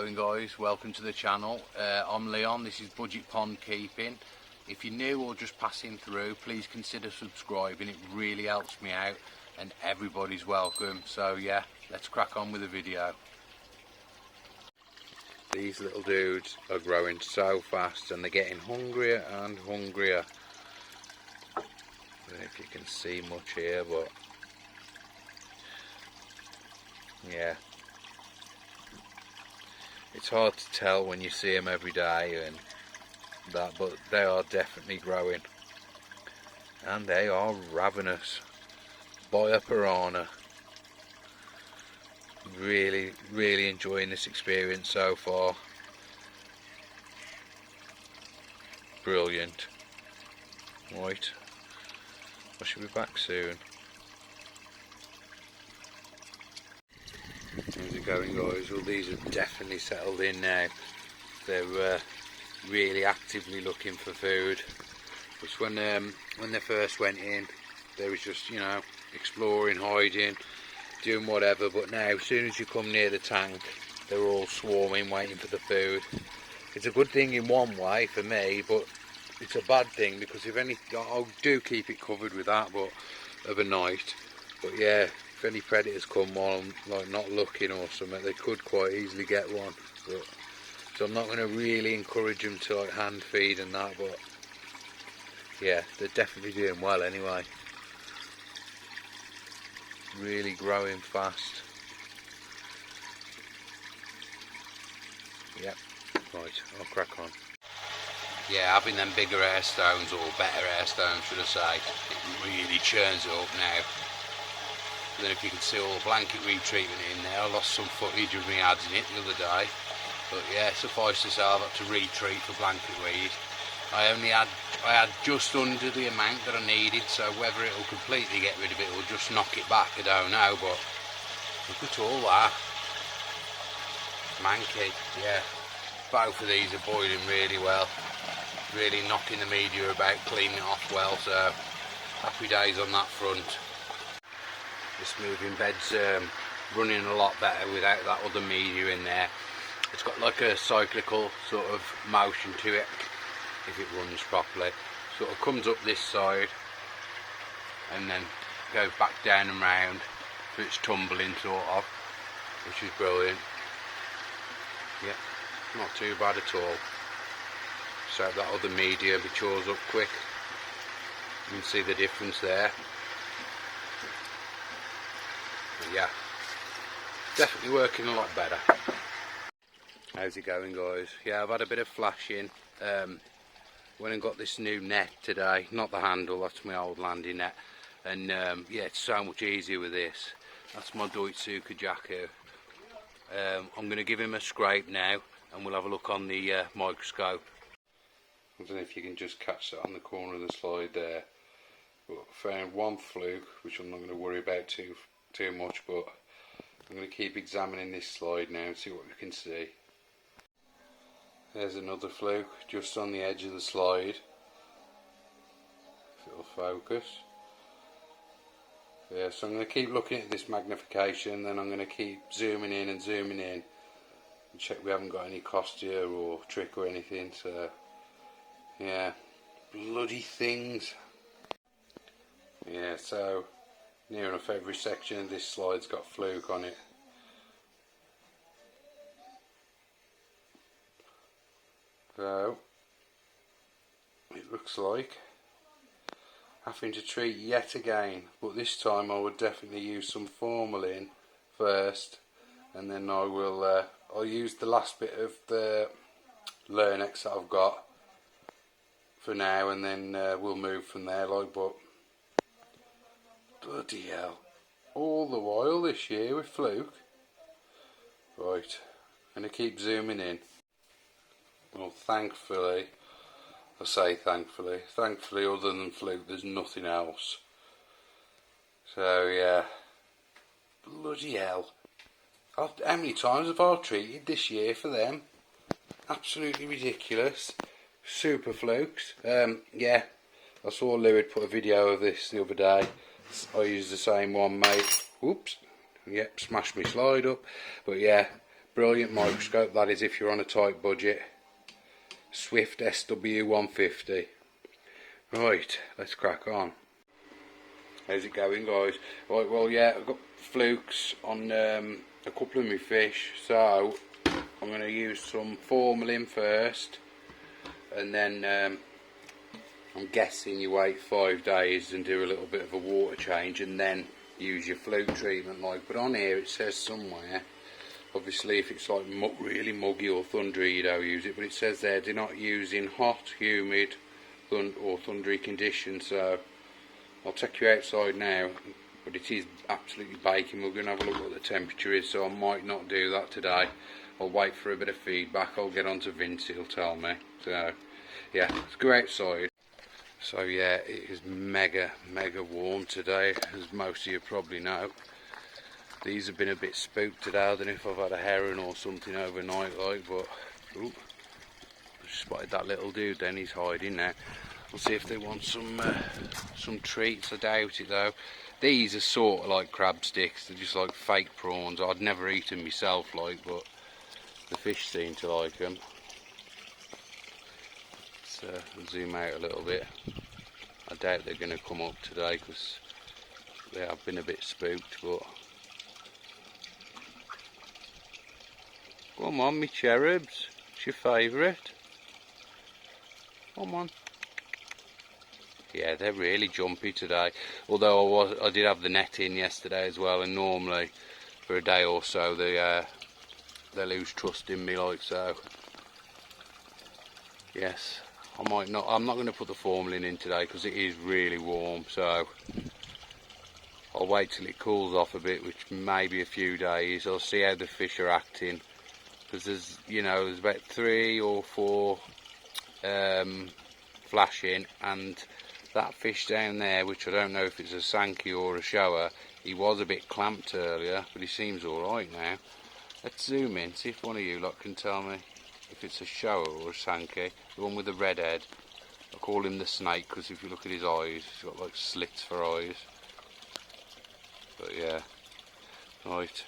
going, guys? Welcome to the channel. I'm Leon. This is Budget Pond Keeping. If you're new or just passing through, please consider subscribing. It really helps me out and everybody's welcome. So yeah, let's crack on with the video. These little dudes are growing so fast and they're getting hungrier and hungrier. I don't know if you can see much here, but yeah, it's hard to tell when you see them every day and that, but they are definitely growing and they are ravenous. Byer piranha. Really enjoying this experience so far. Brilliant. Right, I should be back soon. How's it going, guys? Well, these have definitely settled in now. They're really actively looking for food. Because when they first went in, they was just, you know, exploring, hiding, doing whatever. But now, as soon as you come near the tank, they're all swarming, waiting for the food. It's a good thing in one way for me, but it's a bad thing because I do keep it covered with that, but of a night. But yeah, if any predators come while I'm like not looking or something, they could quite easily get one. But so I'm not going to really encourage them to like hand feed and that, but yeah, they're definitely doing well anyway. Really growing fast. Yep, right, I'll crack on. Yeah, having them bigger air stones, or better air stones should I say, it really churns it up now. Then if you can see all the blanket retreatment in there, I lost some footage of me adding it the other day. But yeah, suffice to say, I've had to retreat for blanket weed. I had just under the amount that I needed, so whether it'll completely get rid of it or just knock it back, I don't know. But look at all that. Manky, yeah. Both of these are boiling really well. Really knocking the media about, cleaning it off well, so happy days on that front. This moving bed's running a lot better without that other media in there. It's got like a cyclical sort of motion to it if it runs properly. Sort of comes up this side and then goes back down and round, so it's tumbling sort of, which is brilliant. Yeah, not too bad at all. So that other media matures up quick. You can see the difference there. But yeah, definitely working a lot better. How's it going, guys? Yeah, I've had a bit of flashing. Went and got this new net today, not the handle, that's my old landing net. And yeah, it's so much easier with this. That's my Doitsuka Jacko. I'm going to give him a scrape now and we'll have a look on the microscope. I don't know if you can just catch that on the corner of the slide there. But I found one fluke, which I'm not going to worry about too much, but I'm going to keep examining this slide now and see what we can see. There's another fluke just on the edge of the slide. If it'll focus. Yeah, so I'm going to keep looking at this magnification, then I'm going to keep zooming in and check we haven't got any costia or trick or anything. So yeah, bloody things. Yeah, so near enough every section of this slide's got fluke on it. So it looks like having to treat yet again, but this time I would definitely use some formalin first, and then I'll use the last bit of the Lernex that I've got for now, and then we'll move from there. But bloody hell, all the while this year with fluke. Right, I'm going to keep zooming in. Well, thankfully, I say thankfully, other than fluke, there's nothing else. So yeah, bloody hell. How many times have I treated this year for them? Absolutely ridiculous. Super flukes. Yeah, I saw Lewid put a video of this the other day. I used the same one, mate. Whoops. Yep, smashed my slide up. But yeah, Brilliant microscope that is if you're on a tight budget. Swift SW150. Right, let's crack on. How's it going, guys? Right, well, yeah, I've got flukes on a couple of my fish, so I'm going to use some formalin first, and then I'm guessing you wait 5 days and do a little bit of a water change and then use your fluke treatment. But on here it says somewhere, obviously if it's like really muggy or thundery you don't use it, but it says there do not use in hot, humid or thundery conditions. So I'll take you outside now, but it is absolutely baking. We're going to have a look at what the temperature is, so I might not do that today. I'll wait for a bit of feedback. I'll get on to Vince, he'll tell me. So yeah, let's go outside. So yeah, it is mega warm today, as most of you probably know. These have been a bit spooked today. I don't know if I've had a heron or something overnight, but ooh, I spotted that little dude then, he's hiding now. We'll see if they want some treats. I doubt it though. These are sort of like crab sticks, they're just like fake prawns. I'd never eat them myself, but the fish seem to like them. Let's zoom out a little bit. I doubt they're going to come up today because they have been a bit spooked, but come on, me cherubs, it's your favourite. Come on. Yeah, they're really jumpy today. Although I did have the net in yesterday as well, and normally for a day or so they lose trust in me, so. Yes, I'm not going to put the formalin in today because it is really warm. So I'll wait till it cools off a bit, which may be a few days. I'll see how the fish are acting, because there's about 3 or 4 flashing, and that fish down there, which I don't know if it's a sankey or a shower, he was a bit clamped earlier, but he seems alright now. Let's zoom in, see if one of you lot can tell me if it's a shower or a sankey. The one with the red head, I call him the snake because if you look at his eyes, he's got like slits for eyes. But yeah, right,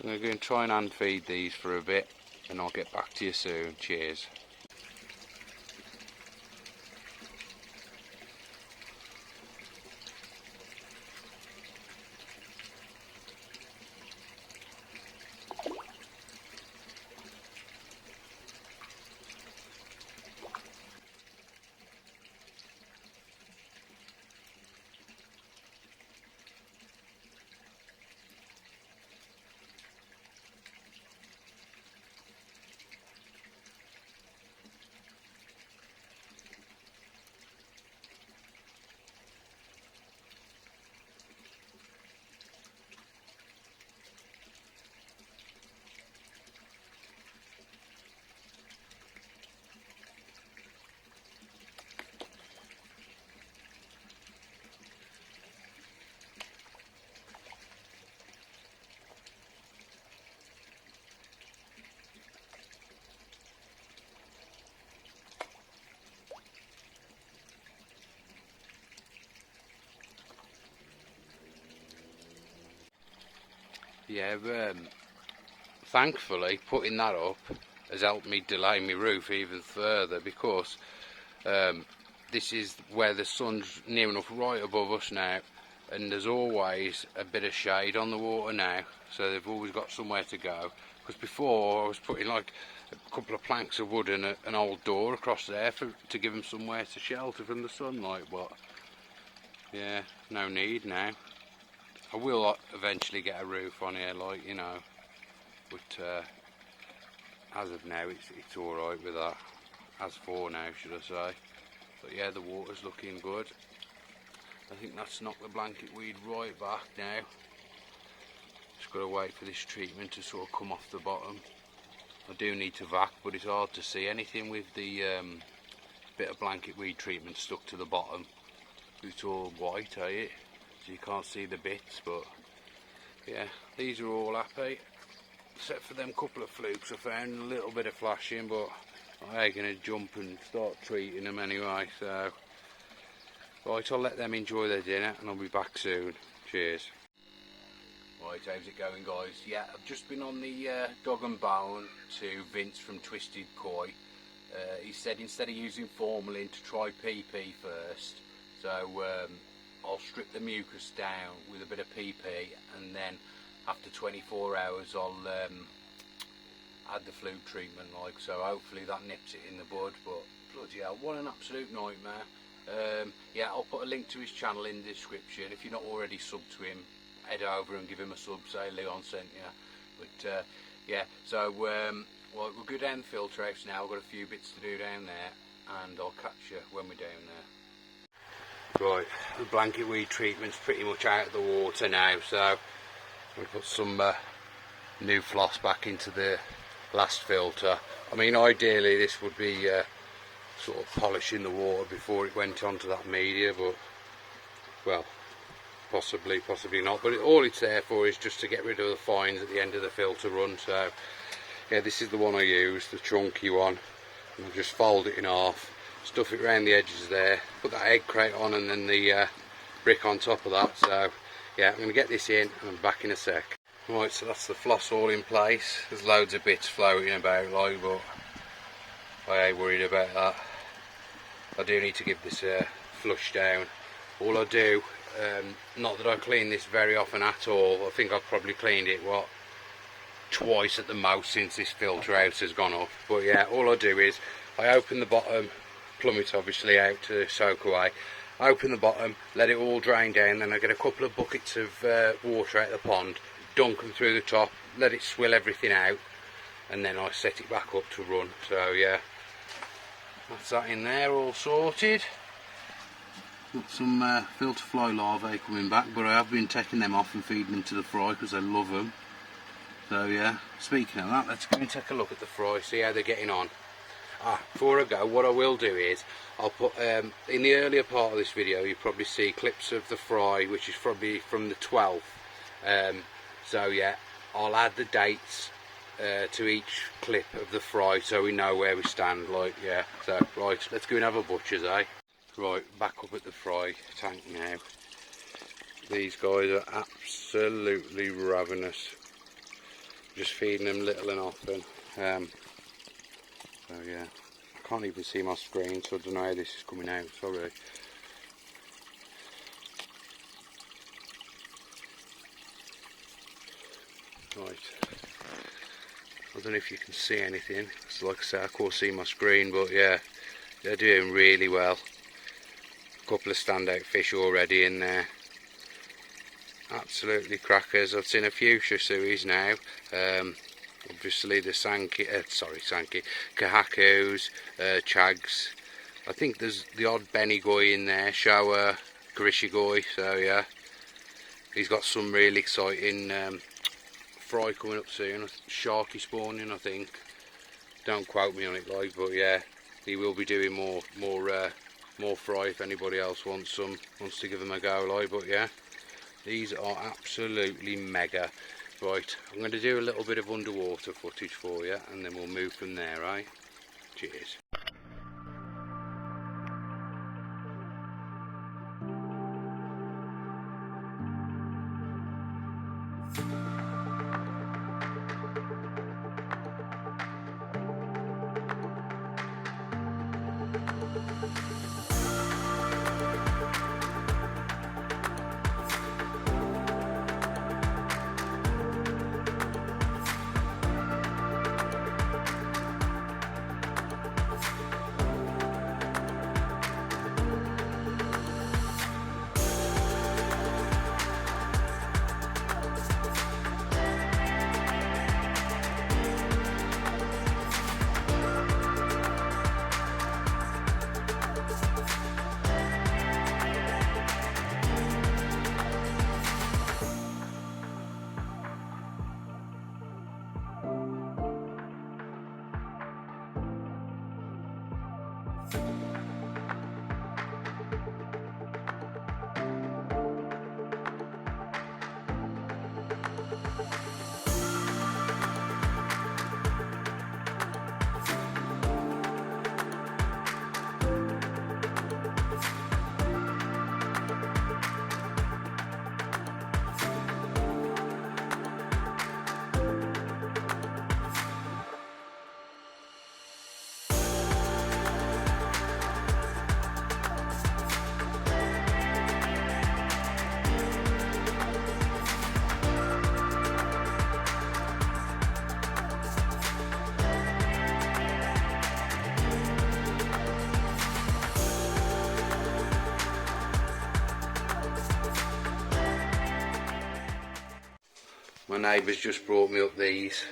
I'm going to go and try and hand feed these for a bit, and I'll get back to you soon. Cheers. Yeah, thankfully putting that up has helped me delay my roof even further, because this is where the sun's near enough right above us now, and there's always a bit of shade on the water now, so they've always got somewhere to go. Because before I was putting like a couple of planks of wood and an old door across there to give them somewhere to shelter from the sunlight, but yeah, no need now. I will eventually get a roof on here, but as of now it's alright with that. As for now, should I say. But yeah, the water's looking good. I think that's knocked the blanket weed right back now. Just got to wait for this treatment to sort of come off the bottom. I do need to vac, but it's hard to see anything with the bit of blanket weed treatment stuck to the bottom. It's all white, so you can't see the bits. But yeah, these are all happy, except for them couple of flukes I found, a little bit of flashing, but I ain't going to jump and start treating them anyway. So right, I'll let them enjoy their dinner and I'll be back soon. Cheers. Right, how's it going, guys? Yeah, I've just been on the Dog and Bone to Vince from Twisted Koi. He said instead of using formalin to try PP first, so I'll strip the mucus down with a bit of PP, and then after 24 hours I'll add the fluke treatment, like so. Hopefully that nips it in the bud, but bloody hell, what an absolute nightmare. Yeah, I'll put a link to his channel in the description. If you're not already subbed to him, head over and give him a sub, say Leon sent you. But yeah, so well, we'll go down the filter house now. I've got a few bits to do down there, and I'll catch you when we're down there. Right, the blanket weed treatment's pretty much out of the water now, so we'll put some new floss back into the last filter. I mean, ideally this would be sort of polishing the water before it went onto that media, but well, possibly not, but all it's there for is just to get rid of the fines at the end of the filter run. So yeah, this is the one I use, the chunky one, and I'll just fold it in half, stuff it around the edges there, put that egg crate on, and then the brick on top of that. So yeah, I'm going to get this in and I'm back in a sec. Right, so that's the floss all in place. There's loads of bits floating about, like, but I ain't worried about that. I do need to give this a flush down. All I do, not that I clean this very often at all, I think I've probably cleaned it, what, twice at the most since this filter house has gone up. But yeah, all I do is I open the bottom, plumb it obviously out to soak away, open the bottom, let it all drain down, then I get a couple of buckets of water out of the pond, dunk them through the top, let it swill everything out, and then I set it back up to run. So yeah, that's that in there, all sorted. Got some filter fly larvae coming back, but I have been taking them off and feeding them to the fry because I love them. So yeah, speaking of that, let's go and take a look at the fry, see how they're getting on. Before I go, what I will do is I'll put in the earlier part of this video you probably see clips of the fry, which is probably from the 12th. So yeah, I'll add the dates to each clip of the fry so we know where we stand, like, yeah. So right, let's go and have a butcher's, eh? Right, back up at the fry tank now. These guys are absolutely ravenous. Just feeding them little and often. So yeah, I can't even see my screen, so I don't know how this is coming out, sorry. Right, I don't know if you can see anything, so like I say, I can't see my screen, but yeah, they're doing really well. A couple of standout fish already in there. Absolutely crackers. I've seen a few shasuis now. Obviously the kahakus, chags. I think there's the odd benigoi in there, shower, karishigoi. So yeah, he's got some really exciting fry coming up soon. Sharky spawning, I think. Don't quote me on it, like, but yeah, he will be doing more fry if anybody else wants to give them a go, like. But yeah, these are absolutely mega. Right, I'm going to do a little bit of underwater footage for you, and then we'll move from there, right? Cheers. neighbour's just brought me up these.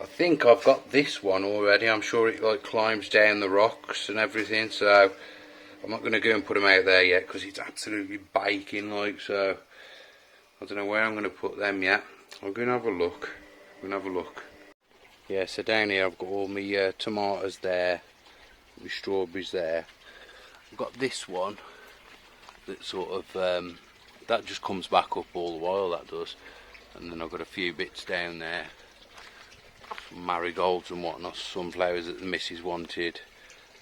I think I've got this one already. I'm sure it like climbs down the rocks and everything, so I'm not going to go and put them out there yet because it's absolutely baking like, so I don't know where I'm going to put them yet. I'm going to have a look. Yeah, so down here I've got all my tomatoes there, my strawberries there. I've got this one that sort of that just comes back up all the while, that does. And then I've got a few bits down there, some marigolds and whatnot, sunflowers that the missus wanted,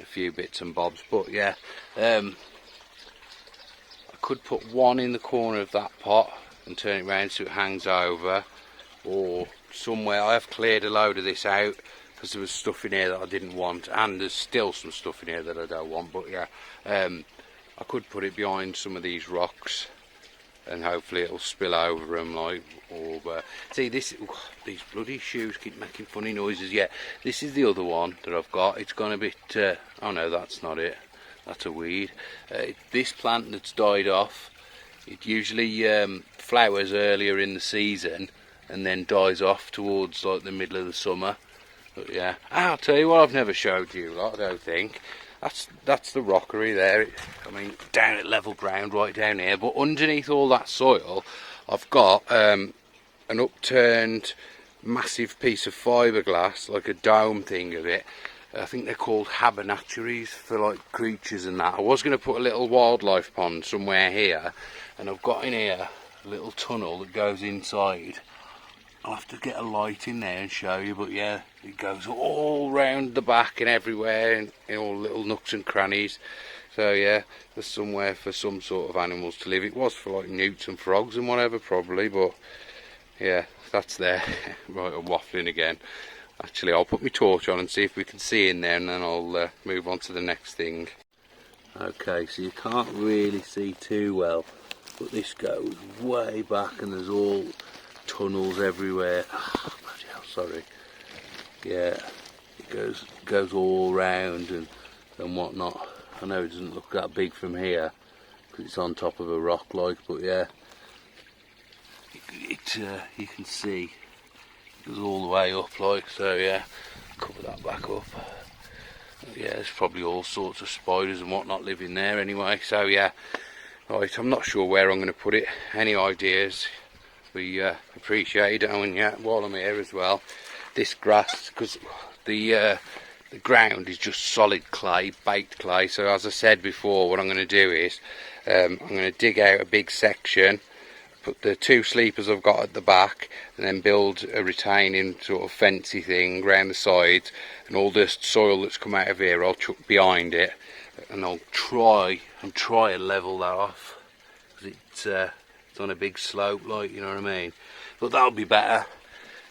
a few bits and bobs. But yeah, I could put one in the corner of that pot and turn it round so it hangs over, or somewhere. I have cleared a load of this out because there was stuff in here that I didn't want, and there's still some stuff in here that I don't want. But yeah, I could put it behind some of these rocks and hopefully it'll spill over them, like, or see this, these bloody shoes keep making funny noises. Yeah, this is the other one that I've got. It's gone a bit oh no, that's not it, that's a weed. This plant that's died off, it usually flowers earlier in the season and then dies off towards like the middle of the summer. But yeah, I'll tell you what, I've never showed you lot, I don't think. That's the rockery there. I mean, down at level ground, right down here. But underneath all that soil, I've got an upturned massive piece of fiberglass, like a dome thing of it. I think they're called habernatories for like creatures and that. I was going to put a little wildlife pond somewhere here, and I've got in here a little tunnel that goes inside. I'll have to get a light in there and show you, but yeah, it goes all round the back and everywhere, in all little nooks and crannies. So yeah, there's somewhere for some sort of animals to live. It was for like newts and frogs and whatever probably, but yeah, that's there. Right, I'm waffling again. Actually, I'll put my torch on and see if we can see in there, and then I'll move on to the next thing. Okay, so you can't really see too well, but this goes way back and there's all tunnels everywhere. Oh, bloody hell, sorry. Yeah, it goes all round and whatnot. I know it doesn't look that big from here because it's on top of a rock like, but yeah, you can see it goes all the way up like, so yeah, cover that back up. Yeah, there's probably all sorts of spiders and whatnot living there anyway, so yeah. Right, I'm not sure where I'm going to put it. Any ideas? We appreciate it, and yeah, while I'm here as well, this grass, because the ground is just solid clay, baked clay. So as I said before, what I'm going to do is I'm going to dig out a big section, put the 2 sleepers I've got at the back, and then build a retaining sort of fencey thing around the sides, and all this soil that's come out of here I'll chuck behind it, and I'll try and level that off, because it's on a big slope, like, you know what I mean. But that'll be better.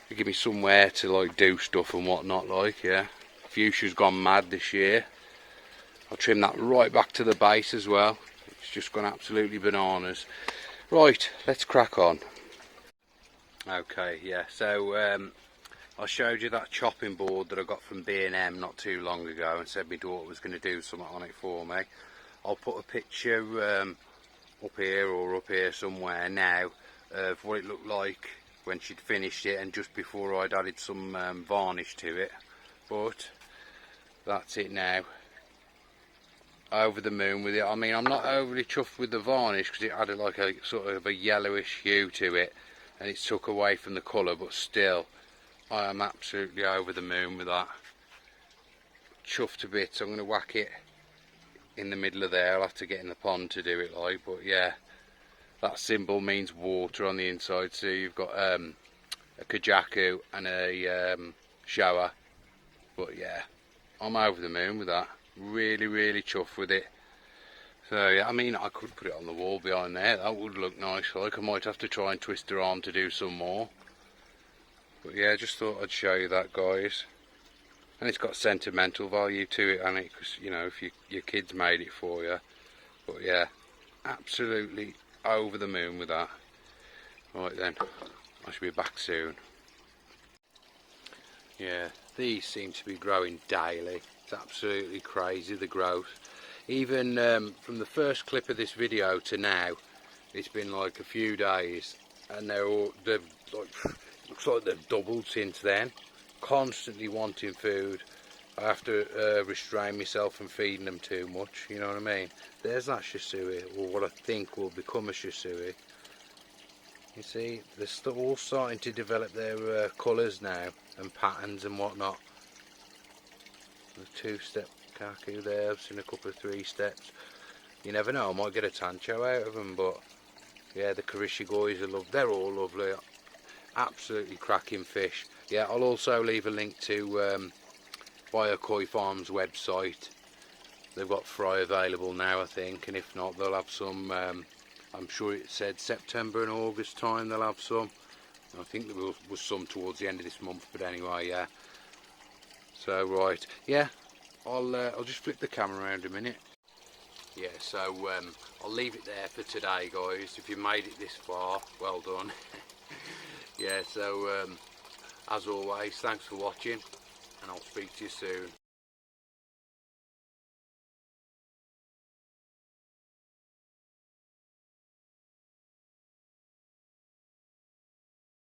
It'll give me somewhere to like do stuff and whatnot, like, yeah. Fuchsia's gone mad this year. I'll trim that right back to the base as well. It's just gone absolutely bananas. Right, let's crack on. Okay, yeah, so I showed you that chopping board that I got from B&M not too long ago, and said my daughter was going to do something on it for me. I'll put a picture up here or up here somewhere now of what it looked like when she'd finished it and just before I'd added some varnish to it. But that's it now. Over the moon with it. I mean, I'm not overly chuffed with the varnish because it added like a sort of a yellowish hue to it and it took away from the colour, but still I am absolutely over the moon with that. Chuffed to bits. I'm going to whack it in the middle of there. I'll have to get in the pond to do it, like, but yeah, that symbol means water on the inside, so you've got a kajaku and a shower. But yeah, I'm over the moon with that. Really chuffed with it. So yeah, I mean, I could put it on the wall behind there. That would look nice. Like, I might have to try and twist her arm to do some more. But yeah, just thought I'd show you that, guys. And it's got sentimental value to it, and because, you know, if your kids made it for you. But yeah, absolutely over the moon with that. Right then, I should be back soon. Yeah, these seem to be growing daily. It's absolutely crazy, the growth. Even from the first clip of this video to now, it's been like a few days, and they've like, looks like they've doubled since then, constantly wanting food. I have to restrain myself from feeding them too much, you know what I mean. There's that Shisui, or what I think will become a Shisui. You see, they're still all starting to develop their colours now, and patterns and whatnot. The 2-step kaku there, I've seen a couple of 3 steps. You never know, I might get a tancho out of them, but yeah, the Karishigois are they're all lovely, absolutely cracking fish. Yeah, I'll also leave a link to Byer Koi Farm's website. They've got fry available now, I think, and if not, they'll have some. I'm sure it said September and August time they'll have some. I think there was some towards the end of this month, but anyway, yeah. So right, yeah, I'll just flip the camera around a minute. Yeah, so I'll leave it there for today, guys. If you made it this far, well done. Yeah, so as always, thanks for watching, and I'll speak to you soon.